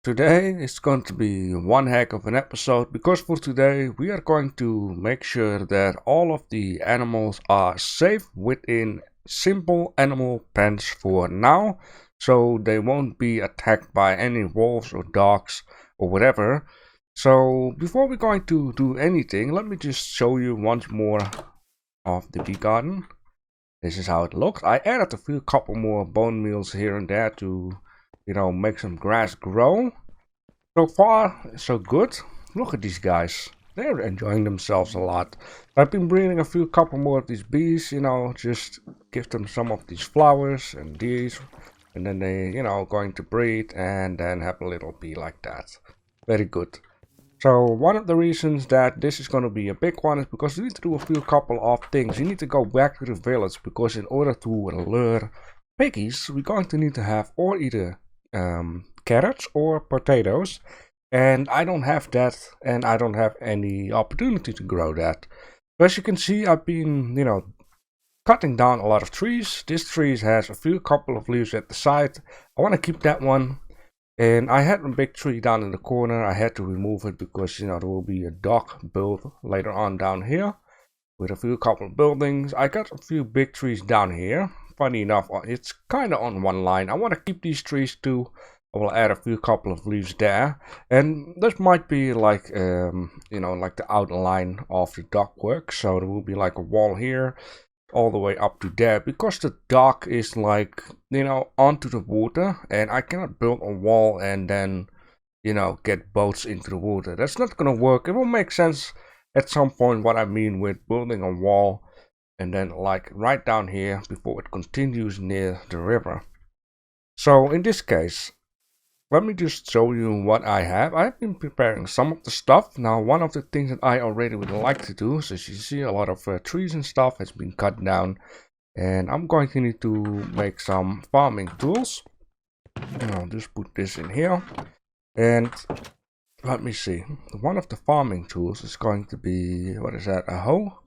Today is going to be one heck of an episode because for today we are going to make sure that all of the animals are safe within simple animal pens for now, so they won't be attacked by any wolves or dogs or whatever. So before we're going to do anything, let me just show you once more of the bee garden. This is how it looks. I added a couple more bone meals here and there to make some grass grow. So far, so good. Look at these guys. They're enjoying themselves a lot. I've been breeding couple more of these bees, just give them some of these flowers and these. And then they, going to breed and then have a little bee like that. Very good. So one of the reasons that this is going to be a big one is because you need to do a couple of things. You need to go back to the village because in order to lure piggies, we're going to need to have or either carrots or potatoes, and I don't have that, and I don't have any opportunity to grow that. So as you can see, I've been cutting down a lot of trees. This tree has a couple of leaves at the side. I want to keep that one. And I had a big tree down in the corner. I had to remove it because there will be a dock built later on down here with a couple of buildings. I got a few big trees down here. Funny enough, it's kind of on one line. I want to keep these trees too. I will add a couple of leaves there, and this might be like like the outline of the dock work. So there will be like a wall here all the way up to there because the dock is like onto the water, and I cannot build a wall and then get boats into the water. That's not gonna work. It will make sense at some point what I mean with building a wall and then like right down here before it continues near the river. So in this case, let me just show you what I have. I've been preparing some of the stuff. Now, one of the things that I already would like to do, so as you see, a lot of trees and stuff has been cut down. And I'm going to need to make some farming tools. And I'll just put this in here. And let me see. One of the farming tools is going to be, what is that, a hoe?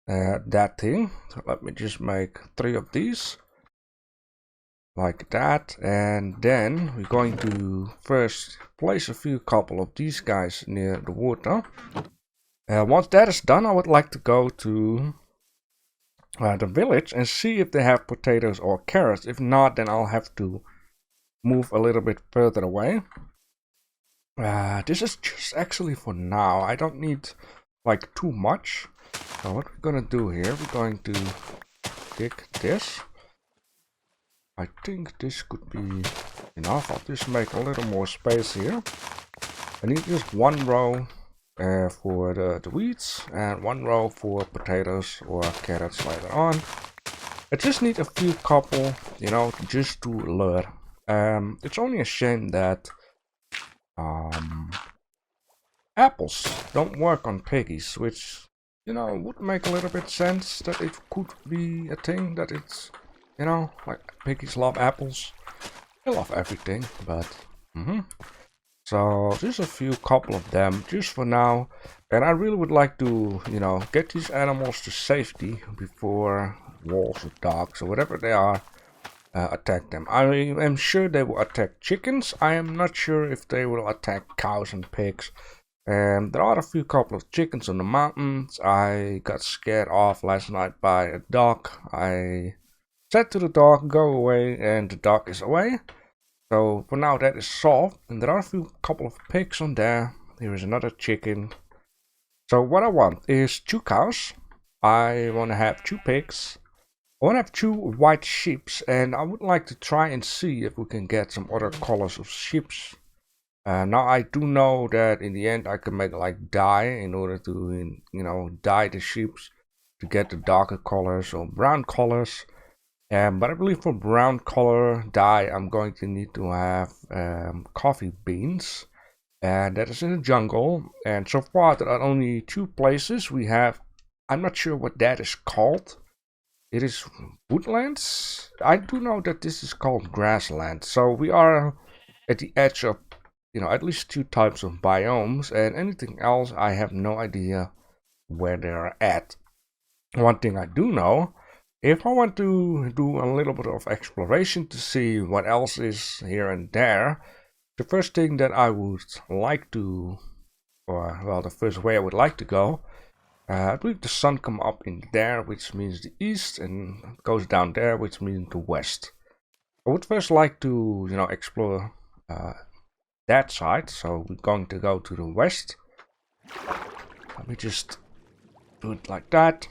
That thing. So let me just make 3 of these. Like that, and then we're going to first place a couple of these guys near the water. Once that is done, I would like to go to the village and see if they have potatoes or carrots. If not, then I'll have to move a little bit further away. This is just actually for now. I don't need like too much. So what we're gonna do here, we're going to dig this. I think this could be enough. I'll just make a little more space here. I need just one row for the weeds and one row for potatoes or carrots later on. I just need a couple, just to lure. It's only a shame that apples don't work on piggies, which, would make a little bit sense that it could be a thing that it's like piggies love apples. They love everything, but so just a couple of them just for now. And I really would like to, get these animals to safety before wolves or dogs or whatever they are attack them. I am sure they will attack chickens. I am not sure if they will attack cows and pigs. And there are a couple of chickens on the mountains. I got scared off last night by a dog. I said to the dog, go away, and the dog is away. So for now that is solved. And there are a couple of pigs on there. Here is another chicken. So what I want is 2 cows. I want to have 2 pigs. I want to have 2 white sheep. And I would like to try and see if we can get some other colors of sheep. Now I do know that in the end I can make like dye in order to, dye the sheep to get the darker colors or brown colors. But I believe for brown color dye, I'm going to need to have coffee beans. And that is in the jungle. And so far, there are only 2 places we have. I'm not sure what that is called. It is woodlands. I do know that this is called grassland. So we are at the edge of, at least 2 types of biomes. And anything else, I have no idea where they are at. One thing I do know, if I want to do a little bit of exploration to see what else is here and there, The first thing that I would like to, or well, the first way I would like to go, I believe the sun comes up in there, which means the east, and goes down there, which means the west. I would first like to, explore that side, so we're going to go to the west. Let me just do it like that.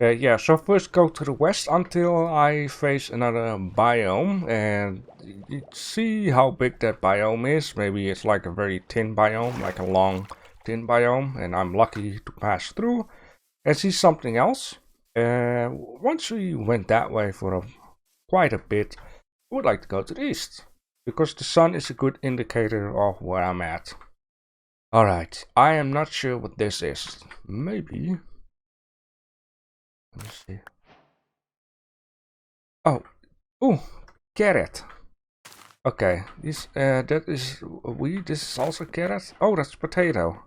Yeah, so first go to the west until I face another biome, and you see how big that biome is. Maybe it's like a very thin biome, like a long thin biome, and I'm lucky to pass through and see something else. Once we went that way for quite a bit, I would like to go to the east, because the sun is a good indicator of where I'm at. Alright, I am not sure what this is. Maybe... Let me see. Oh, carrot. Okay, that is wheat. This is also carrot. Oh, that's potato.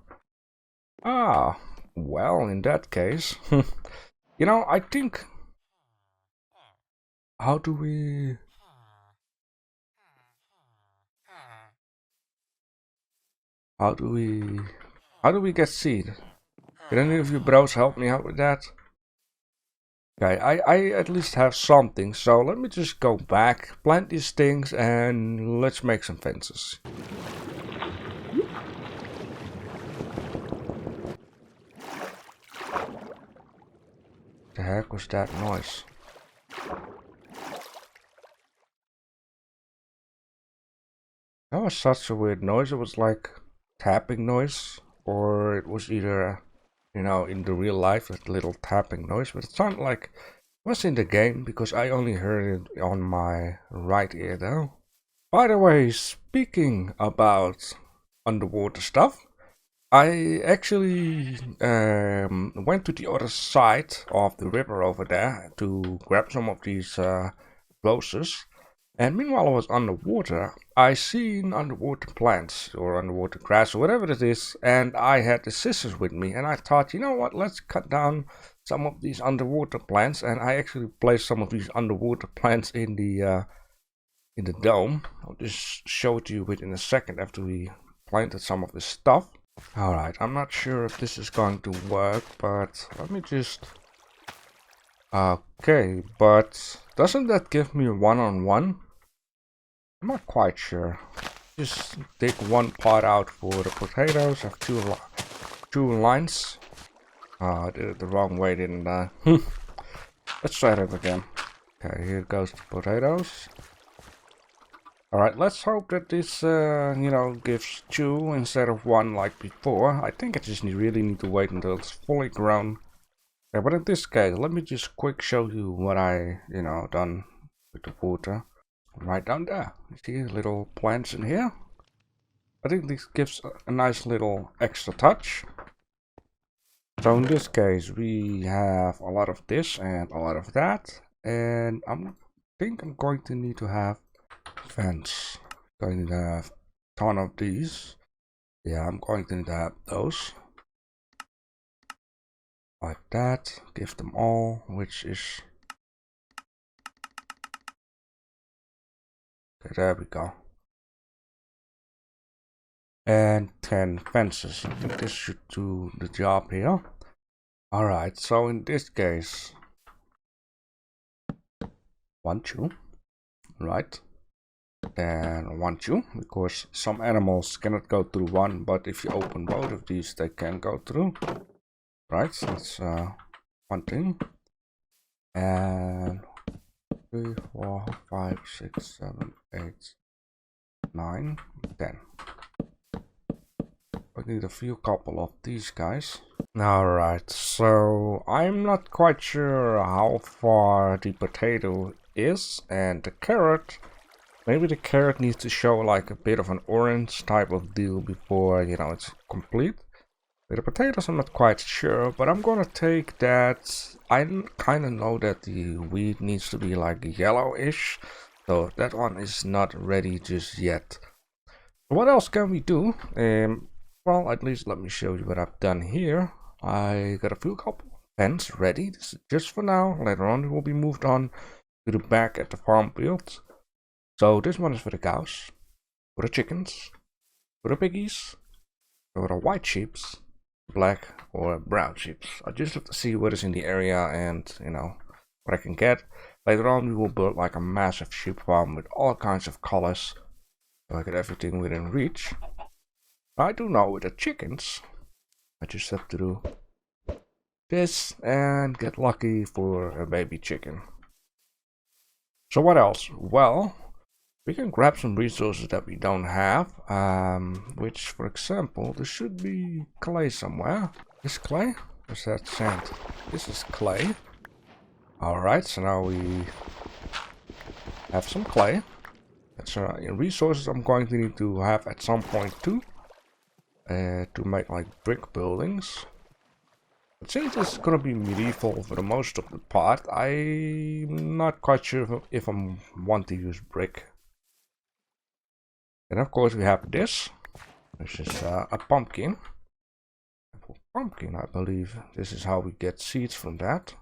Ah, well, in that case, I think. How do we? How do we get seed? Can any of you bros help me out with that? Okay, I at least have something, so let me just go back, plant these things, and let's make some fences. The heck was that noise? That was such a weird noise. It was like tapping noise, or it was either, in the real life, a little tapping noise, but it sounded like it was in the game, because I only heard it on my right ear though. By the way, speaking about underwater stuff, I actually went to the other side of the river over there to grab some of these roses. And meanwhile I was underwater, I seen underwater plants or underwater grass or whatever it is, and I had the scissors with me, and I thought, you know what, let's cut down some of these underwater plants, and I actually placed some of these underwater plants in the dome. I'll just show it to you within a second after we planted some of this stuff. Alright, I'm not sure if this is going to work, but let me just... Okay, but doesn't that give me a one-on-one? I'm not quite sure. Just dig one part out for the potatoes. I have two lines. I did it the wrong way, didn't I? Let's try that again. Okay, here goes the potatoes. Alright, let's hope that this, gives two instead of one like before. I think I just really need to wait until it's fully grown. Yeah, but in this case, let me just quick show you what I, done with the water. Right down there. You see little plants in here? I think this gives a nice little extra touch. So in this case, we have a lot of this and a lot of that. And I think I'm going to need to have fence. Going to have a ton of these. Yeah, I'm going to need to have those. Like that. Give them all, which is... Okay, there we go. And 10 fences. I think this should do the job here. Alright, so in this case... 1, 2. Right. Then 1, 2, because some animals cannot go through one, but if you open both of these, they can go through. Right, so that's one thing. And 3, 4, 5, 6, 7, 8, 9, 10. I need a few couple of these guys. Alright, so I'm not quite sure how far the potato is, and the carrot. Maybe the carrot needs to show like a bit of an orange type of deal before, it's complete. With the potatoes, I'm not quite sure, but I'm gonna take that. I kind of know that the wheat needs to be like yellowish, so that one is not ready just yet. What else can we do? Well, at least let me show you what I've done here. I got a few couple pens ready. This is just for now. Later on, it will be moved on to the back at the farm field. So this one is for the cows. for the chickens, for the piggies, for the white sheeps, black or brown sheeps. I just have to see what is in the area and, you know, what I can get. Later on we will build like a massive sheep farm with all kinds of colors, so I get everything within reach. I do know with the chickens, I just have to do this and get lucky for a baby chicken. So what else? Well, we can grab some resources that we don't have, which, for example, there should be clay somewhere. Is clay? Or is that sand? This is clay. Alright, so now we have some clay. That's resources I'm going to need to have at some point too, to make like brick buildings. But since it's gonna be medieval for the most of the part, I'm not quite sure if I want to use brick. And of course we have this, which is a pumpkin. For pumpkin, I believe this is how we get seeds from that.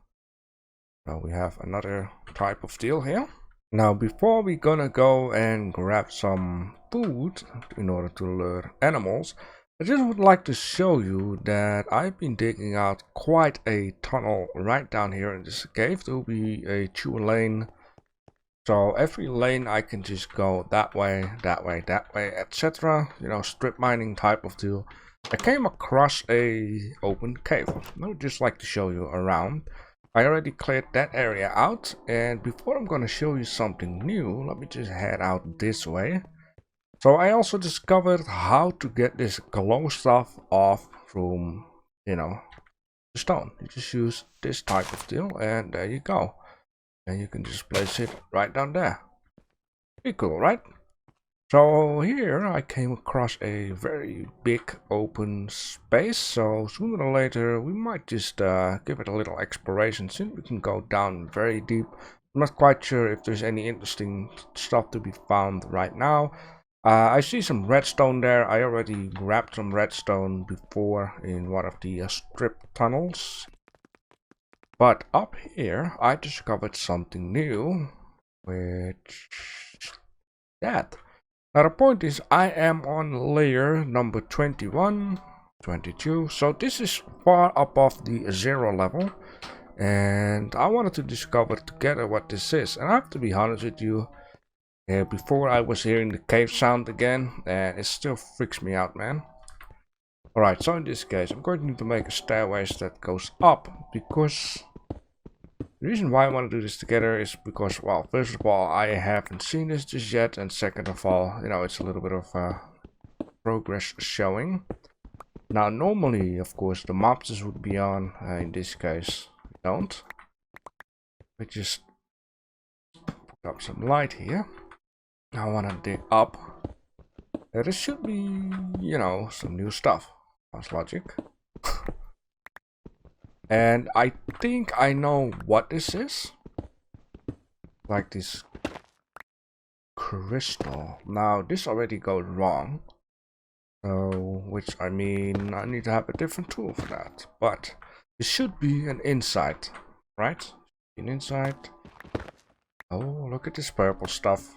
Now we have another type of steel here. Now before we gonna go and grab some food in order to lure animals, I just would like to show you that I've been digging out quite a tunnel right down here in this cave. There will be a 2 lane. So every lane I can just go that way, etc. You know, strip mining type of deal. I came across a open cave. I would just like to show you around. I already cleared that area out, and before I'm gonna show you something new, let me just head out this way. So I also discovered how to get this glow stuff off from, you know, the stone. You just use this type of deal, and there you go. And you can just place it right down there. Pretty cool, right? So here I came across a very big open space, so sooner or later we might just give it a little exploration, since we can go down very deep. I'm not quite sure if there's any interesting stuff to be found right now. I see some redstone there. I already grabbed some redstone before in one of the strip tunnels. But up here I discovered something new, which that. Now the point is, I am on layer number 21, 22, so this is far above the 0 level, and I wanted to discover together what this is. And I have to be honest with you, before I was hearing the cave sound again, and it still freaks me out, man. Alright, so in this case I'm going to need to make a stairway that goes up, because the reason why I want to do this together is because, well, first of all, I haven't seen this just yet, and second of all, you know, it's a little bit of progress showing. Now, normally, of course, the mobs would be on. In this case, we don't. We just put up some light here. Now I want to dig up. There should be, you know, some new stuff. That's logic. And I think I know what this is. Like this crystal. Now this already goes wrong. So, which I mean, I need to have a different tool for that. But it should be an insight, right? An insight. Oh, look at this purple stuff.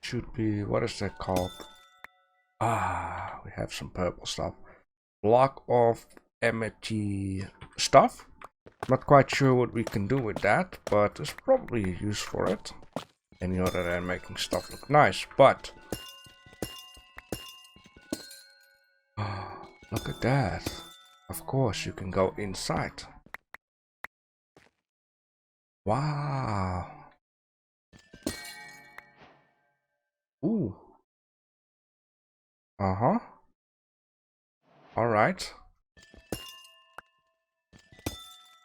Should be, what is that called? Ah, we have some purple stuff. Block of MFG stuff. Not quite sure what we can do with that, but there's probably use for it. Any other than making stuff look nice, but look at that. Of course, you can go inside. Wow. Ooh. Uh-huh. Alright.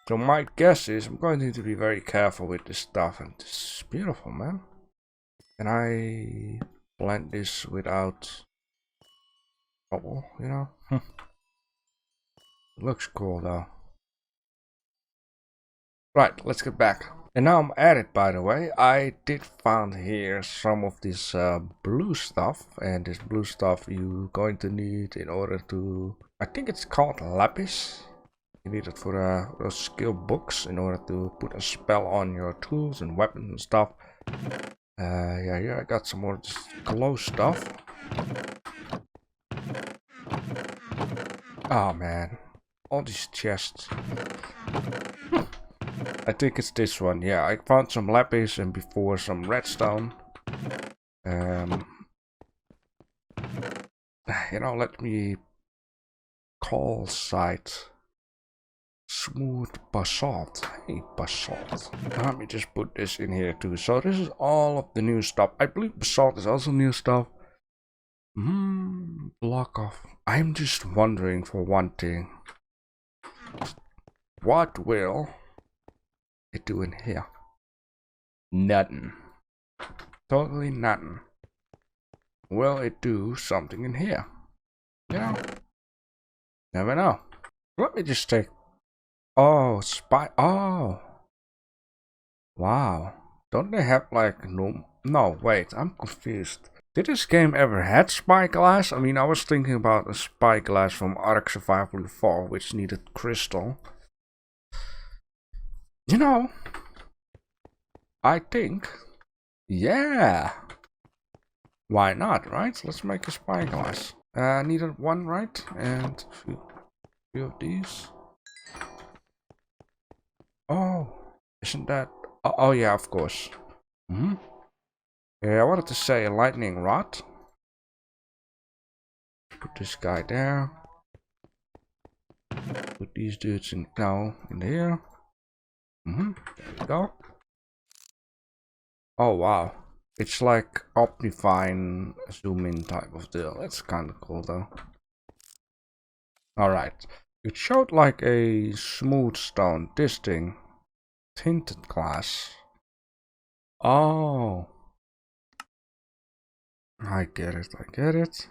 So my guess is I'm going to need to be very careful with this stuff, and this is beautiful, man. Can I blend this without trouble, you know? It looks cool though. Right, let's get back. And now I'm at it, by the way. I did find here some of this blue stuff, and this blue stuff you're going to need in order to, I think it's called Lapis. You need it for those skill books in order to put a spell on your tools and weapons and stuff. Yeah, here I got some more just glow stuff. Oh man, all these chests. I think it's this one. Yeah, I found some lapis and before some redstone. You know, let me call site smooth basalt. Hey, basalt. Let me just put this in here too. So this is all of the new stuff. I believe basalt is also new stuff. Block off. I'm just wondering for one thing. What will it do in here? Nothing. Totally nothing. Will it do something in here? You know? Never know. Let me just take... Oh, Oh! Wow. Don't they have like... No, wait. I'm confused. Did this game ever had spyglass? I mean, I was thinking about a spyglass from Ark Survival 4, which needed crystal. You know, I think... Yeah! Why not, right? Let's make a spyglass. Needed one, right? And a few of these. Oh, isn't that... Oh yeah, of course. Yeah, I wanted to say a lightning rod. Put this guy there. Put these dudes in here. There we go. Oh wow. It's like Optifine zoom in type of deal. That's kinda cool though. Alright. It showed like a smooth stone. This thing. Tinted glass. Oh. I get it.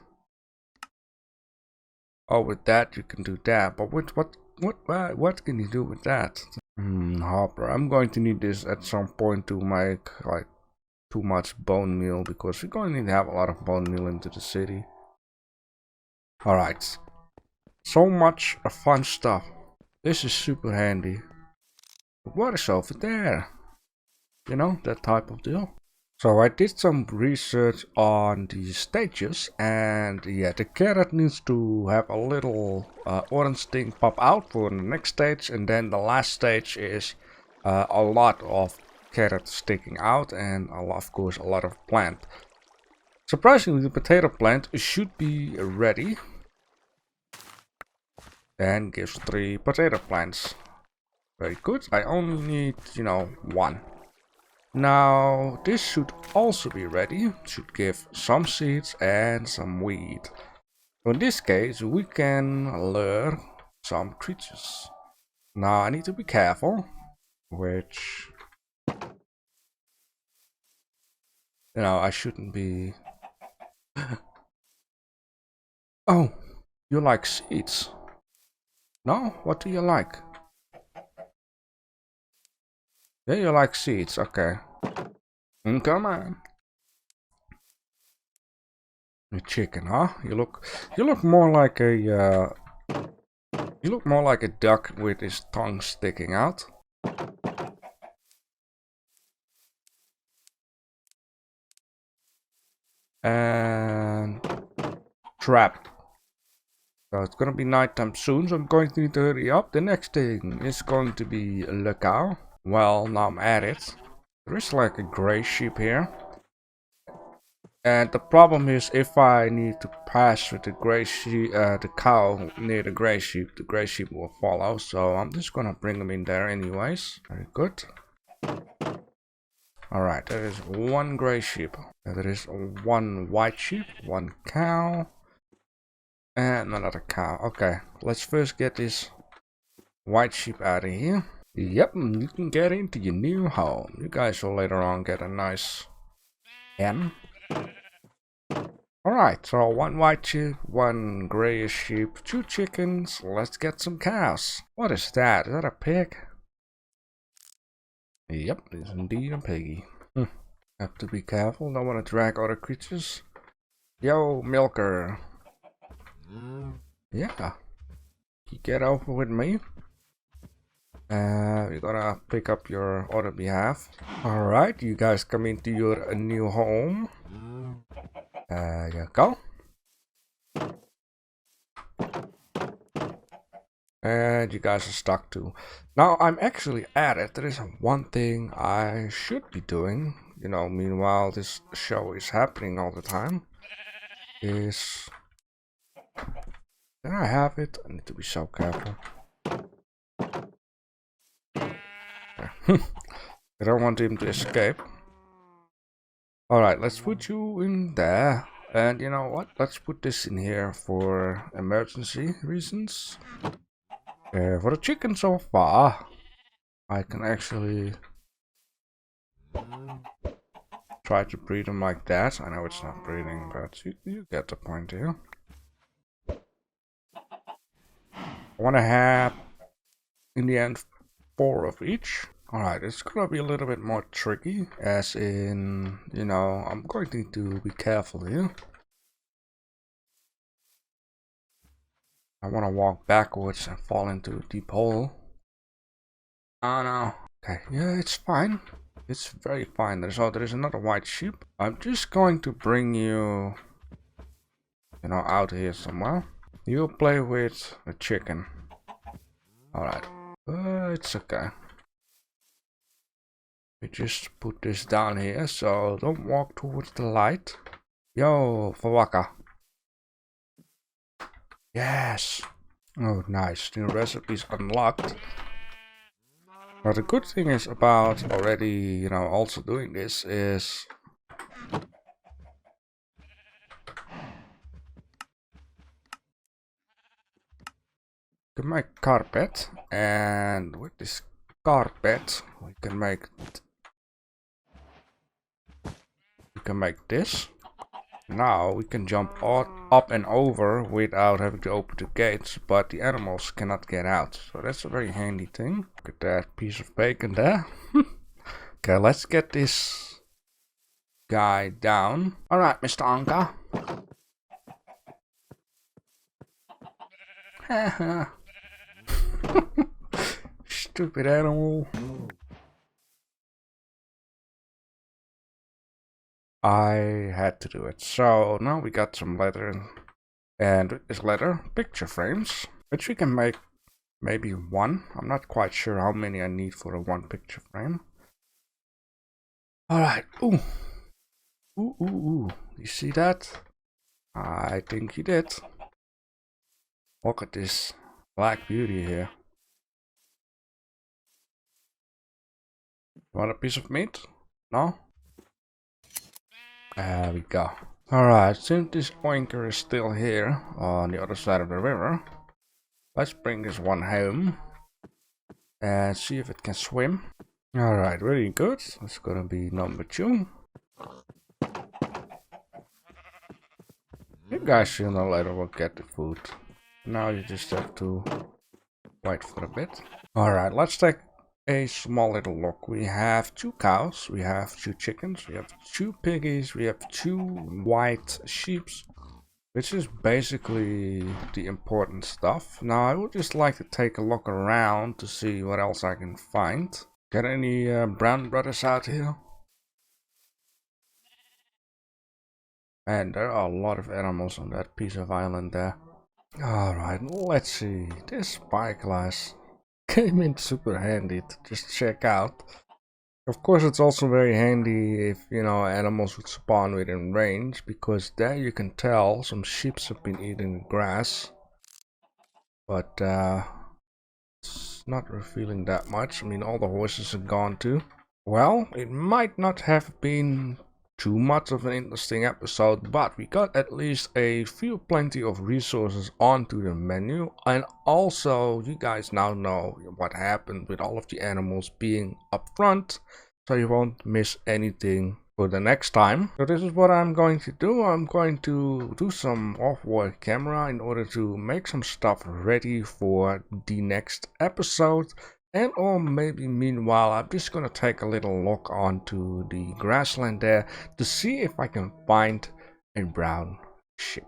Oh, with that you can do that. But what can you do with that? Hopper. I'm going to need this at some point to make like too much bone meal because we're going to need to have a lot of bone meal into the city. Alright. So much fun stuff. This is super handy. But what is over there? You know, that type of deal. So I did some research on the stages and yeah, the carrot needs to have a little orange thing pop out for the next stage, and then the last stage is a lot of carrot sticking out and of course a lot of plant. Surprisingly, the potato plant should be ready and gives 3 potato plants. Very good. I only need, you know, 1. Now, this should also be ready. Should give some seeds and some wheat. So in this case, we can lure some creatures. Now, I need to be careful, which... You know, I shouldn't be... Oh, you like seeds? No? What do you like? Yeah, you like seeds, okay. Come on. A chicken, huh? You look more like a you look more like a duck with his tongue sticking out. And trap. So it's gonna be nighttime soon, so I'm going to need to hurry up. The next thing is going to be a cow. Well, now I'm at it. There is like a gray sheep here. And the problem is if I need to pass with the gray sheep, the cow near the gray sheep will follow. So I'm just gonna bring them in there anyways. Very good. Alright, there is 1 gray sheep. There is 1 white sheep, 1 cow. And another cow. Okay, let's first get this white sheep out of here. Yep, you can get into your new home. You guys will later on get a nice hen. Alright, so 1 white sheep, 1 grayish sheep, 2 chickens. Let's get some cows. What is that? Is that a pig? Yep, it's indeed a piggy. Have to be careful, don't want to drag other creatures. Yo, milker. Yeah. You get over with me? We're gonna pick up your other behalf. Alright, you guys come into your new home. There you go. And you guys are stuck too. Now I'm actually at it. There is one thing I should be doing. You know, meanwhile this show is happening all the time. Is... Can I have it? I need to be so careful. I don't want him to escape. Alright, let's put you in there. And you know what? Let's put this in here for emergency reasons. For the chicken so far, I can actually try to breed them like that. I know it's not breeding, but you get the point here. I want to have, in the end, 4 of each. Alright, it's gonna be a little bit more tricky, as in, you know, I'm going to need to be careful here. I want to walk backwards and fall into a deep hole. Oh no. Okay, yeah, it's fine. It's very fine. There is another white sheep. I'm just going to bring you, you know, out here somewhere. You'll play with a chicken. Alright. It's okay. We just put this down here, so don't walk towards the light. Yo, Fawaka. Yes. Oh, nice. New recipes unlocked. But the good thing is about already, you know, also doing this is... You can make carpet, and with this carpet we can make this. Now we can jump up and over without having to open the gates, but the animals cannot get out. So that's a very handy thing. Look at that piece of bacon there. Okay, let's get this guy down. Alright, Mr. Anka. Stupid animal. I had to do it. So now we got some leather, and with this leather, picture frames, which we can make maybe 1. I'm not quite sure how many I need for a 1 picture frame. Alright, ooh. Ooh, ooh, ooh. You see that? I think you did. Look at this black beauty here. Want a piece of meat? No? There we go. Alright, since this oinker is still here on the other side of the river, let's bring this one home and see if it can swim. Alright, really good. That's gonna be number 2. You guys sooner or later will get the food. Now you just have to wait for a bit. Alright, let's take a small little look. We have 2 cows, we have 2 chickens, we have 2 piggies, we have 2 white sheep, which is basically the important stuff. Now I would just like to take a look around to see what else I can find. Got any brown brothers out here? And there are a lot of animals on that piece of island there. Alright, let's see. This spyglass came in super handy to just check out. Of course, it's also very handy if, you know, animals would spawn within range, because there you can tell some sheep have been eating grass. But it's not revealing that much. I mean, all the horses are gone too. Well, it might not have been too much of an interesting episode, but we got at least a few plenty of resources onto the menu, and also you guys now know what happened with all of the animals being up front, so you won't miss anything for the next time. So this is what I'm going to do. I'm going to do some off-world camera in order to make some stuff ready for the next episode. And or maybe meanwhile I'm just gonna take a little look onto the grassland there to see if I can find a brown sheep.